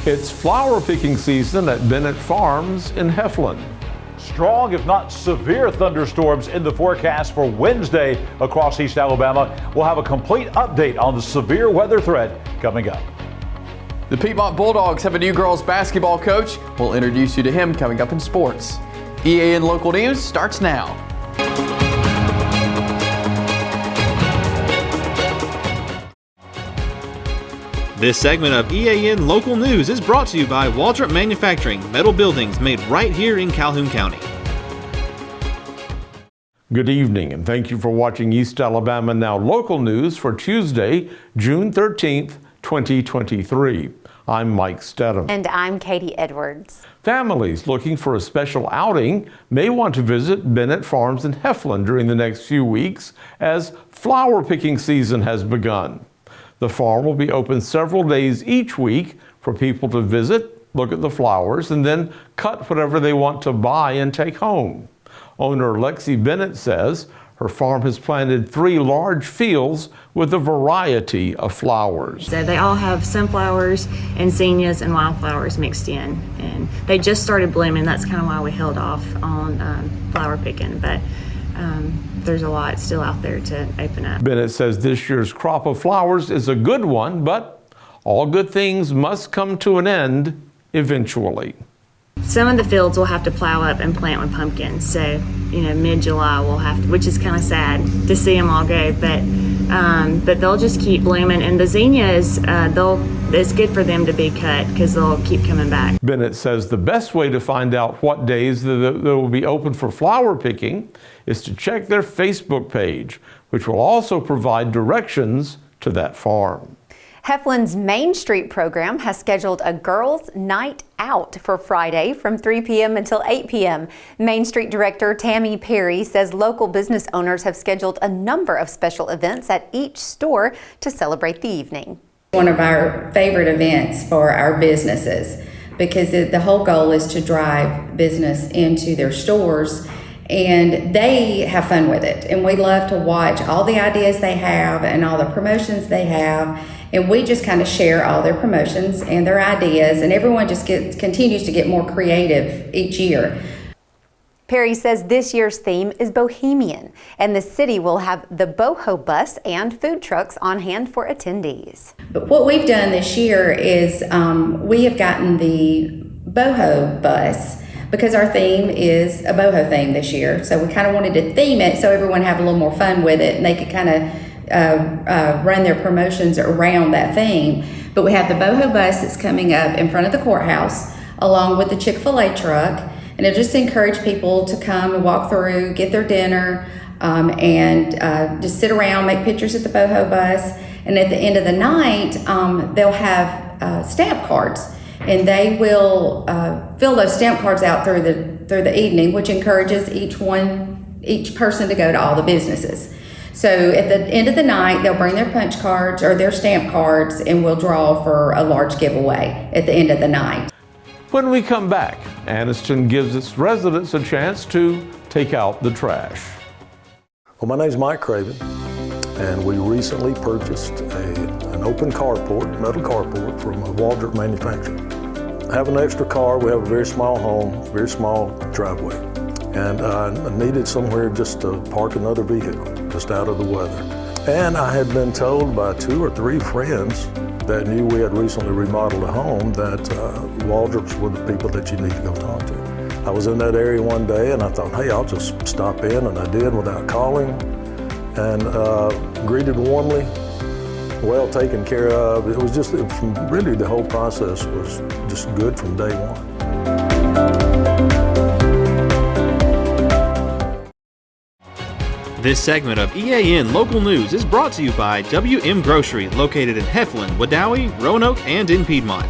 It's flower picking season at Bennett Farms in Heflin. Strong, if not severe, thunderstorms in the forecast for Wednesday across East Alabama. We'll have a complete update on the severe weather threat coming up. The Piedmont Bulldogs have a new girls basketball coach. We'll introduce you to him coming up in sports. EAN Local News starts now. This segment of EAN Local News is brought to you by Waldrop Manufacturing, metal buildings made right here in Calhoun County. Good evening, and thank you for watching East Alabama Now Local News for Tuesday, June 13th, 2023. I'm Mike Stedham. And I'm Katie Edwards. Families looking for a special outing may want to visit Bennett Farms in Heflin during the next few weeks as flower picking season has begun. The farm will be open several days each week for people to visit, look at the flowers, and then cut whatever they want to buy and take home. Owner Lexi Bennett says her farm has planted 3 large fields with a variety of flowers. So they all have sunflowers and zinnias and wildflowers mixed in, and they just started blooming. That's kind of why we held off on flower picking, but there's a lot still out there to open up. Bennett says this year's crop of flowers is a good one, but all good things must come to an end eventually. Some of the fields will have to plow up and plant with pumpkins. So, mid-July we'll have to, which is kind of sad to see them all go, but they'll just keep blooming. And the zinnias, it's good for them to be cut because they'll keep coming back. Bennett says the best way to find out what days they will be open for flower picking is to check their Facebook page, which will also provide directions to that farm. Heflin's Main Street program has scheduled a girls' night out for Friday from 3 p.m. until 8 p.m. Main Street Director Tammy Perry says local business owners have scheduled a number of special events at each store to celebrate the evening. One of our favorite events for our businesses, because the whole goal is to drive business into their stores, and they have fun with it. And we love to watch all the ideas they have and all the promotions they have. And we just kind of share all their promotions and their ideas, and everyone just continues to get more creative each year. Perry says this year's theme is Bohemian, and the city will have the Boho Bus and food trucks on hand for attendees. But what we've done this year is we have gotten the Boho Bus because our theme is a boho theme this year. So we kind of wanted to theme it so everyone have a little more fun with it and they could kind of run their promotions around that theme. But we have the boho bus that's coming up in front of the courthouse along with the Chick-fil-A truck, and it'll just encourage people to come and walk through, get their dinner, and just sit around, make pictures at the boho bus. And at the end of the night, they'll have stamp cards, and they will fill those stamp cards out through the evening, which encourages each person to go to all the businesses. So at the end of the night, they'll bring their punch cards or their stamp cards, and we'll draw for a large giveaway at the end of the night. When we come back, Anniston gives its residents a chance to take out the trash. Well, my name's Mike Craven, and we recently purchased an open carport, metal carport from Waldrop Manufacturing. I have an extra car. We have a very small home, very small driveway. And I needed somewhere just to park another vehicle, just out of the weather. And I had been told by 2 or 3 friends that knew we had recently remodeled a home that Waldrops were the people that you need to go talk to. I was in that area one day and I thought, hey, I'll just stop in, and I did without calling, and greeted warmly, well taken care of. It was just, really the whole process was just good from day one. This segment of EAN Local News is brought to you by WM Grocery, located in Heflin, Wadowee, Roanoke, and in Piedmont.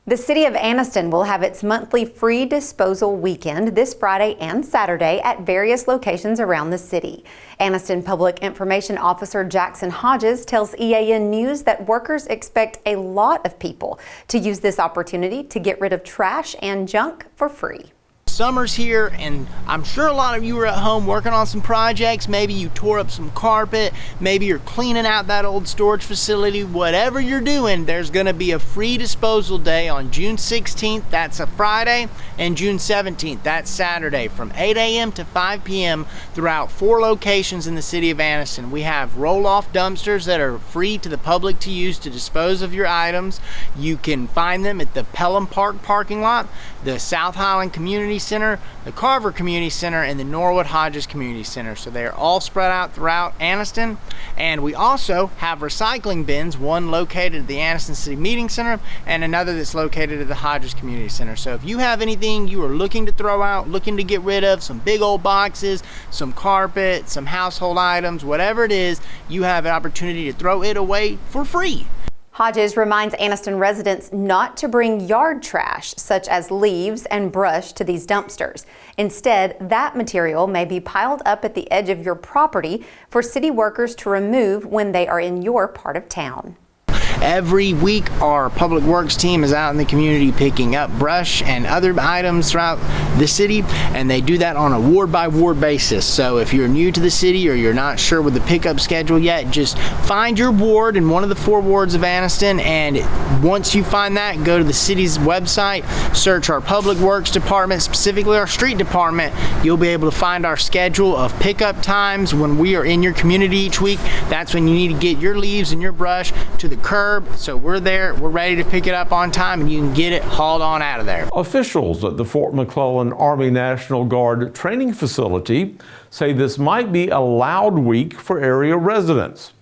The city of Anniston will have its monthly free disposal weekend this Friday and Saturday at various locations around the city. Anniston Public Information Officer Jackson Hodges tells EAN News that workers expect a lot of people to use this opportunity to get rid of trash and junk for free. summer's here, and I'm sure a lot of you are at home working on some projects. Maybe you tore up some carpet, maybe you're cleaning out that old storage facility. Whatever you're doing, there's going to be a free disposal day on June 16th, that's a Friday, and June 17th, that's Saturday, from 8 a.m. to 5 p.m. throughout 4 locations in the city of Anniston. We have roll-off dumpsters that are free to the public to use to dispose of your items. You can find them at the Pelham Park parking lot, the South Highland Community Center, the Carver Community Center, and the Norwood Hodges Community Center. So they're all spread out throughout Anniston. And we also have recycling bins, one located at the Anniston City Meeting Center and another that's located at the Hodges Community Center. So if you have anything you are looking to throw out, looking to get rid of, some big old boxes, some carpet, some household items, whatever it is, you have an opportunity to throw it away for free. Hodges reminds Anniston residents not to bring yard trash, such as leaves and brush, to these dumpsters. Instead, that material may be piled up at the edge of your property for city workers to remove when they are in your part of town. Every week, our public works team is out in the community picking up brush and other items throughout the city, and they do that on a ward by ward basis. So if you're new to the city or you're not sure with the pickup schedule yet, just find your ward in one of the 4 wards of Anniston, and once you find that, go to the city's website, search our public works department, specifically our street department. You'll be able to find our schedule of pickup times when we are in your community each week. That's when you need to get your leaves and your brush to the curb. So we're there, we're ready to pick it up on time, and you can get it hauled on out of there. Officials at the Fort McClellan Army National Guard training facility say this might be a loud week for area residents.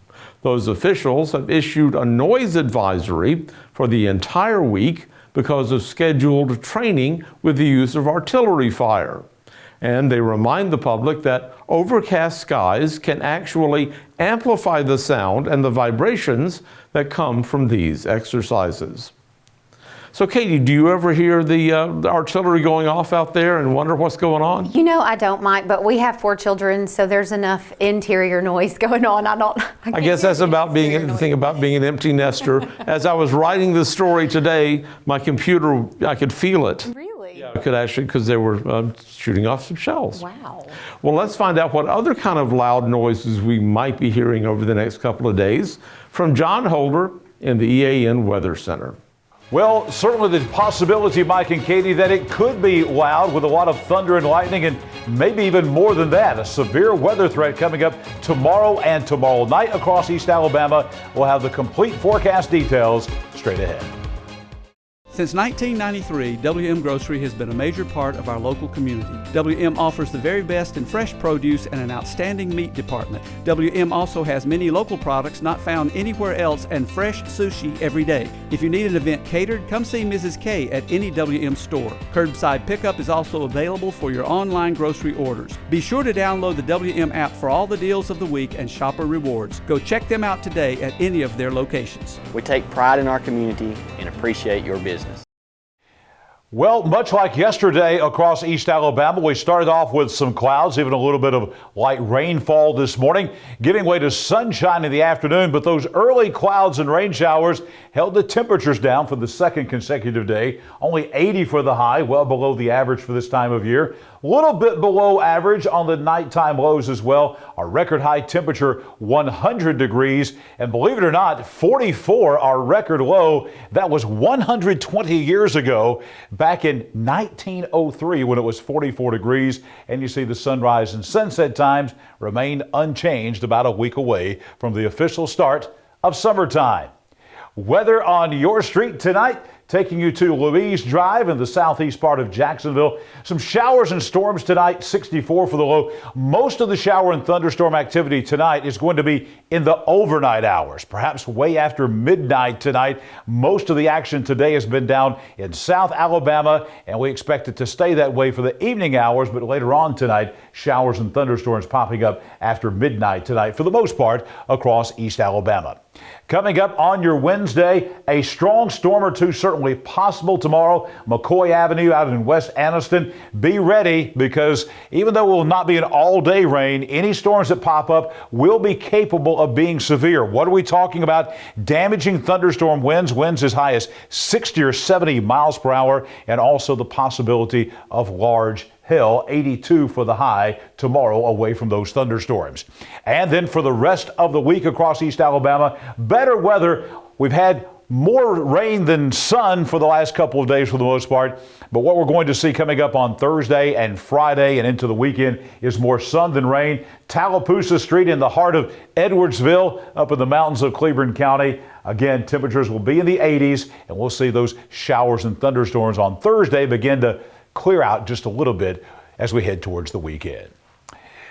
Those officials have issued a noise advisory for the entire week because of scheduled training with the use of artillery fire. And they remind the public that overcast skies can actually amplify the sound and the vibrations that come from these exercises. So Katie, do you ever hear the artillery going off out there and wonder what's going on? You know, I don't, Mike, but we have 4 children, so there's enough interior noise going on. I guess that's about being the thing about being an empty nester. As I was writing this story today, my computer, I could feel it. Really? Yeah, I could actually, because they were shooting off some shells. Wow. Well, let's find out what other kind of loud noises we might be hearing over the next couple of days from John Holder in the EAN Weather Center. Well, certainly the possibility, Mike and Katie, that it could be loud with a lot of thunder and lightning, and maybe even more than that. A severe weather threat coming up tomorrow and tomorrow night across East Alabama. We'll have the complete forecast details straight ahead. Since 1993, WM Grocery has been a major part of our local community. WM offers the very best in fresh produce and an outstanding meat department. WM also has many local products not found anywhere else and fresh sushi every day. If you need an event catered, come see Mrs. K at any WM store. Curbside pickup is also available for your online grocery orders. Be sure to download the WM app for all the deals of the week and shopper rewards. Go check them out today at any of their locations. We take pride in our community and appreciate your business. Well, much like yesterday across East Alabama, we started off with some clouds, even a little bit of light rainfall this morning, giving way to sunshine in the afternoon. But those early clouds and rain showers held the temperatures down for the second consecutive day. Only 80 for the high, well below the average for this time of year. A little bit below average on the nighttime lows as well. Our record high temperature, 100 degrees. And believe it or not, 44, our record low. That was 120 years ago, back in 1903 when it was 44 degrees. And you see the sunrise and sunset times remain unchanged, about a week away from the official start of summertime. Weather on your street tonight, taking you to Louise Drive in the southeast part of Jacksonville. Some showers and storms tonight, 64 for the low. Most of the shower and thunderstorm activity tonight is going to be in the overnight hours, perhaps way after midnight tonight. Most of the action today has been down in South Alabama, and we expect it to stay that way for the evening hours, but later on tonight, showers and thunderstorms popping up after midnight tonight for the most part across East Alabama. Coming up on your Wednesday, a strong storm or two certainly certainly possible tomorrow. McCoy Avenue out in West Anniston. Be ready, because even though it will not be an all-day rain, any storms that pop up will be capable of being severe. What are we talking about? Damaging thunderstorm winds as high as 60 or 70 miles per hour, and also the possibility of large hail, 82 for the high tomorrow away from those thunderstorms. And then for the rest of the week across East Alabama, better weather. We've had more rain than sun for the last couple of days for the most part. But what we're going to see coming up on Thursday and Friday and into the weekend is more sun than rain. Tallapoosa Street in the heart of Edwardsville up in the mountains of Cleburne County. Again, temperatures will be in the 80s, and we'll see those showers and thunderstorms on Thursday begin to clear out just a little bit as we head towards the weekend.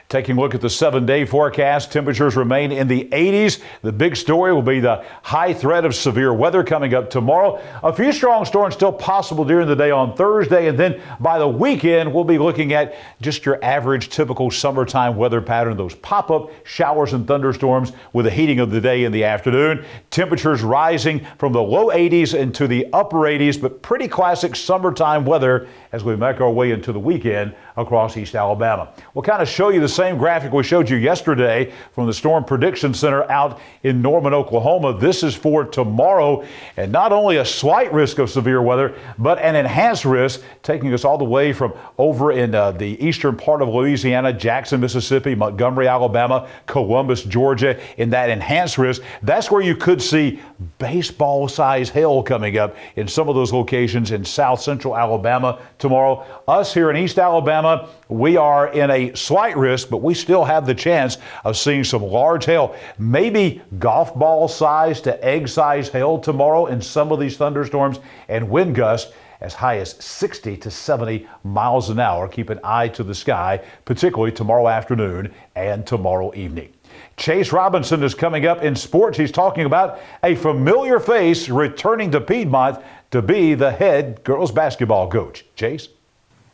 Taking a look at the 7-day forecast, temperatures remain in the 80s. The big story will be the high threat of severe weather coming up tomorrow. A few strong storms still possible during the day on Thursday, and then by the weekend, we'll be looking at just your average typical summertime weather pattern, those pop-up showers and thunderstorms with the heating of the day in the afternoon. Temperatures rising from the low 80s into the upper 80s, but pretty classic summertime weather as we make our way into the weekend across East Alabama. We'll kind of show you the same graphic we showed you yesterday from the Storm Prediction Center out in Norman, Oklahoma. This is for tomorrow, and not only a slight risk of severe weather, but an enhanced risk taking us all the way from over in the eastern part of Louisiana, Jackson, Mississippi, Montgomery, Alabama, Columbus, Georgia. In that enhanced risk, that's where you could see baseball-sized hail coming up in some of those locations in south central Alabama tomorrow. Us here in East Alabama, we are in a slight risk, but we still have the chance of seeing some large hail, maybe golf ball size to egg size hail tomorrow in some of these thunderstorms, and wind gusts as high as 60 to 70 miles an hour. Keep an eye to the sky, particularly tomorrow afternoon and tomorrow evening. Chase Robinson is coming up in sports. He's talking about a familiar face returning to Piedmont to be the head girls basketball coach. Chase?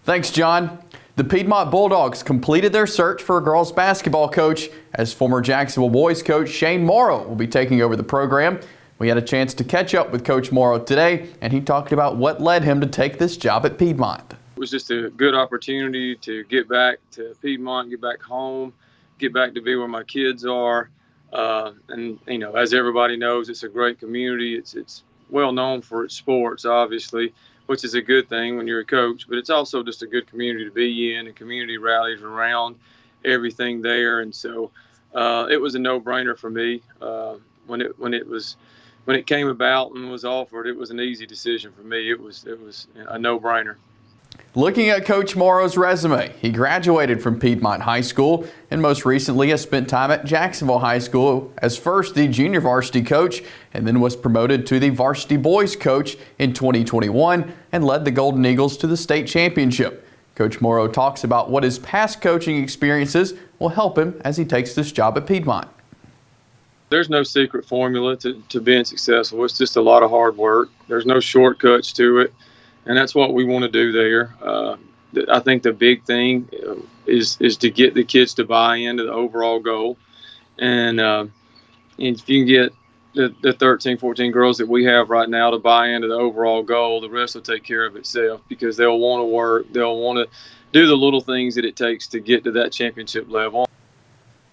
Thanks, John. The Piedmont Bulldogs completed their search for a girls basketball coach, as former Jacksonville boys coach Shane Morrow will be taking over the program. We had a chance to catch up with Coach Morrow today, and he talked about what led him to take this job at Piedmont. It was just a good opportunity to get back to Piedmont, get back home, get back to be where my kids are. And, you know, as everybody knows, it's a great community. It's well known for its sports, obviously, which is a good thing when you're a coach, but it's also just a good community to be in, and community rallies around everything there. And so it was a no-brainer for me. When it came about and was offered, it was an easy decision for me. It was a no-brainer. Looking at Coach Morrow's resume, he graduated from Piedmont High School and most recently has spent time at Jacksonville High School as first the junior varsity coach and then was promoted to the varsity boys coach in 2021 and led the Golden Eagles to the state championship. Coach Morrow talks about what his past coaching experiences will help him as he takes this job at Piedmont. There's no secret formula to being successful. It's just a lot of hard work. There's no shortcuts to it. And that's what we want to do there. I think the big thing is to get the kids to buy into the overall goal. And if you can get the 13, 14 girls that we have right now to buy into the overall goal, the rest will take care of itself, because they'll want to work. They'll want to do the little things that it takes to get to that championship level.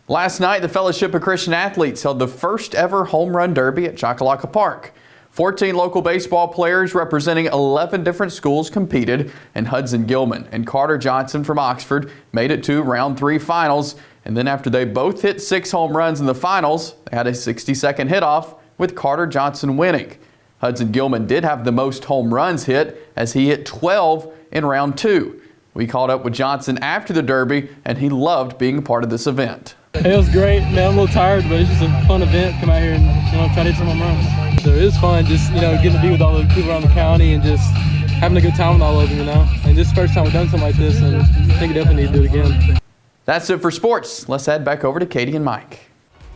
Last night, the Fellowship of Christian Athletes held the first ever Home Run Derby at Choccolocco Park. 14 local baseball players representing 11 different schools competed, and Hudson Gilman and Carter Johnson from Oxford made it to round 3 finals. And then after they both hit 6 home runs in the finals, they had a 60-second hit-off with Carter Johnson winning. Hudson Gilman did have the most home runs hit as he hit 12 in round 2. We caught up with Johnson after the Derby, and he loved being a part of this event. It was great, man. I'm a little tired, but it's just a fun event. Come out here and try to hit some home runs. So it was fun, just getting to be with all the people around the county and just having a good time with all of them, And this is the first time we've done something like this, and I think we definitely need to do it again. That's it for sports. Let's head back over to Katie and Mike.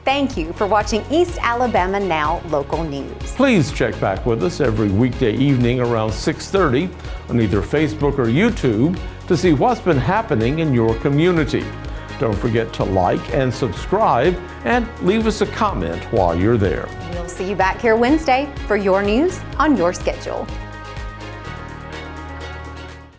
Thank you for watching East Alabama Now Local News. Please check back with us every weekday evening around 6:30 on either Facebook or YouTube to see what's been happening in your community. Don't forget to like and subscribe and leave us a comment while you're there. We'll see you back here Wednesday for your news on your schedule.